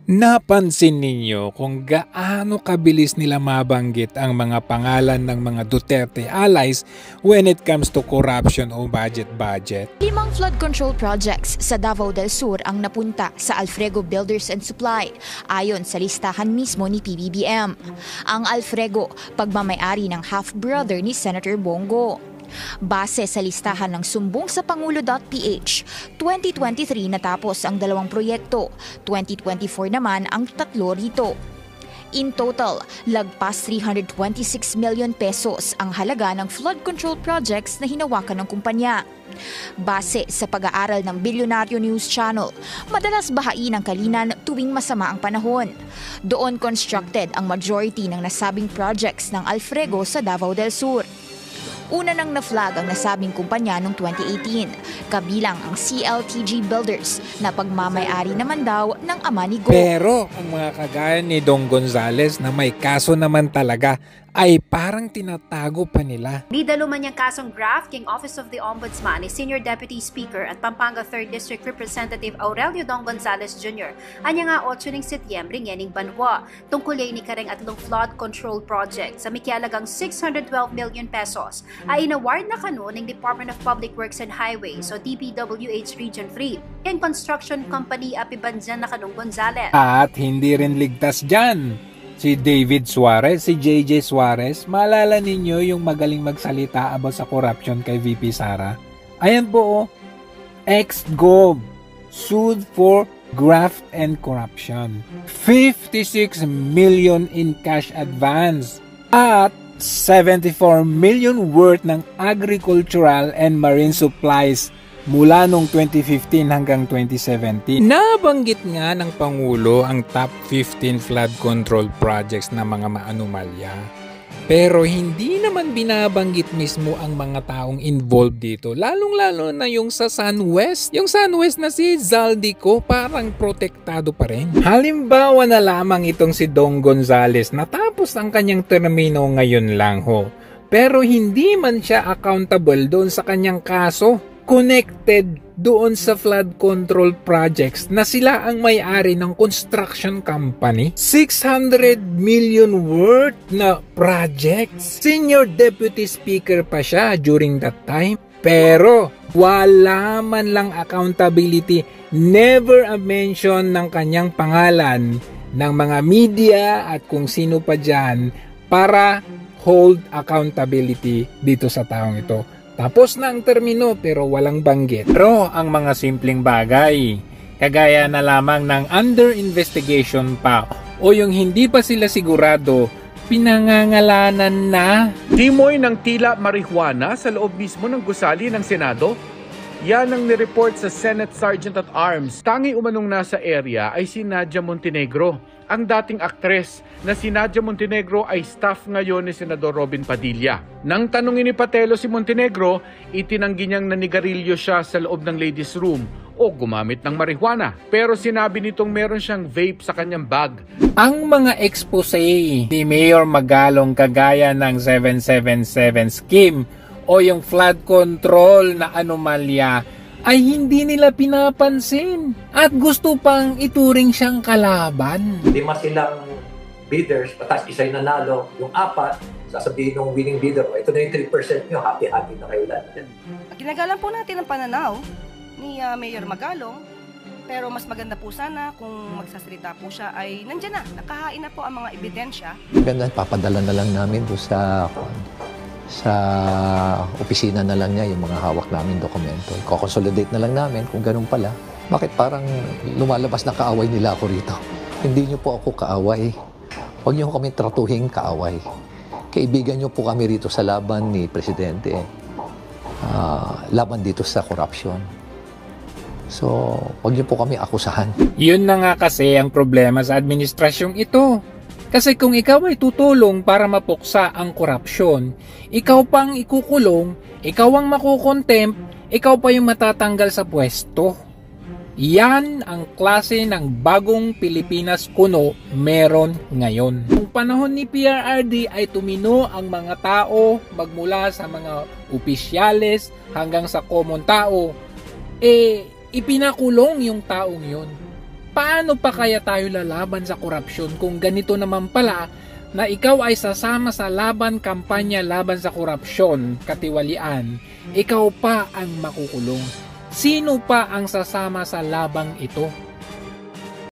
Napansin ninyo kung gaano kabilis nila mabanggit ang mga pangalan ng mga Duterte allies when it comes to corruption o budget? 5 flood control projects sa Davao del Sur ang napunta sa Alfrego Builders and Supply ayon sa listahan mismo ni PBBM. Ang Alfrego, pagmamayari ng half-brother ni Senator Bongo. Base sa listahan ng sumbong sa Pangulo.ph, 2023 natapos ang 2 proyekto, 2024 naman ang 3 rito. In total, lagpas 326 million pesos ang halaga ng flood control projects na hinawakan ng kumpanya. Base sa pag-aaral ng Bilyonaryo News Channel, madalas bahain ang Kalinan tuwing masama ang panahon. Doon constructed ang majority ng nasabing projects ng Alfrego sa Davao del Sur. Una nang na-flag ang nasabing kumpanya noong 2018, kabilang ang CLTG Builders na pagmamayari naman daw ng ama ni Go. Pero ang mga kagaya ni Dong Gonzales na may kaso naman talaga ay parang tinatago pa nila. Di daluman niyang kasong graft king Office of the Ombudsman ni Senior Deputy Speaker at Pampanga 3rd District Representative Aurelio Dong Gonzales Jr. Anya nga 8 ng Setyembre ngening banwa tungkulay ni kareng atlong flood control project sa mikialagang 612 million pesos ay inaward na kanu ng Department of Public Works and Highways o DPWH Region 3 yung construction company apibanjan na kanong Gonzales. At hindi rin ligtas dyan si David Suarez, si JJ Suarez. Maalala ninyo yung magaling magsalita about sa corruption kay VP Sara? Ayan po, ex-gov sued for graft and corruption. 56 million in cash advance at 74 million worth ng agricultural and marine supplies mula noong 2015 hanggang 2017. Nabanggit nga ng Pangulo ang top 15 flood control projects na mga maanumalya. Pero hindi naman binabanggit mismo ang mga taong involved dito. Lalong-lalo na yung sa SunWest. Yung SunWest na si Zaldico parang protektado pa rin. Halimbawa na lamang itong si Dong Gonzales. Natapos ang kanyang termino ngayon lang ho. Pero hindi man siya accountable doon sa kanyang kaso. Connected doon sa flood control projects na sila ang may-ari ng construction company. 600 million worth na projects. Senior Deputy Speaker pa siya during that time. Pero wala man lang accountability. Never a mention ng kanyang pangalan ng mga media at kung sino pa dyan para hold accountability dito sa taong ito. Tapos na ang termino pero walang banggit. Pero ang mga simpleng bagay, kagaya na lamang ng under investigation pa o yung hindi pa sila sigurado, pinangangalanan na. Timoy ng tila marijuana sa loob mismo ng gusali ng Senado? Yan ang nireport sa Senate Sergeant at Arms. Tangi umanong nasa area ay si Nadia Montenegro. Ang dating aktres na si Nadia Montenegro ay staff ngayon ni Senador Robin Padilla. Nang tanungin ni Patelo si Montenegro, itinanggi niyang nanigarilyo siya sa loob ng ladies room o gumamit ng marijuana. Pero sinabi nitong meron siyang vape sa kanyang bag. Ang mga expose ni Mayor Magalong kagaya ng 777 scheme o yung flood control na anomalya ay hindi nila pinapansin at gusto pang ituring siyang kalaban. 5 silang bidders, patas isa'y nanalo, yung 4, sasabihin ng winning bidder, ito na yung 3% nyo, happy-happy na kayo lahat. Ginagalan po natin ang pananaw ni Mayor Magalong, pero mas maganda po sana kung magsasalita po siya ay nandiyan na, nakahain na po ang mga ebidensya. Ganda, papadala na lang namin doon sa opisina na lang niya yung mga hawak namin dokumento. I-consolidate na lang namin kung ganun pala. Bakit parang lumalabas na kaaway nila ako rito? Hindi niyo po ako kaaway. Huwag niyo kami tratuhing kaaway. Kaibigan niyo po kami rito sa laban ni Presidente. Laban dito sa corruption. So, huwag niyo po kami akusahan. Yun na nga kasi ang problema sa administrasyong ito. Kasi kung ikaw ay tutulong para mapuksa ang korupsyon, ikaw pang ikukulong, ikaw ang makukontempt, ikaw pa yung matatanggal sa pwesto. Yan ang klase ng bagong Pilipinas kuno meron ngayon. Noong panahon ni PRRD ay tumino ang mga tao magmula sa mga opisyales hanggang sa common tao. Ipinakulong yung taong yun. paano pa kaya tayo lalaban sa korupsyon kung ganito naman pala na ikaw ay sasama sa laban kampanya laban sa korupsyon, katiwalian, ikaw pa ang makukulong. Sino pa ang sasama sa labang ito?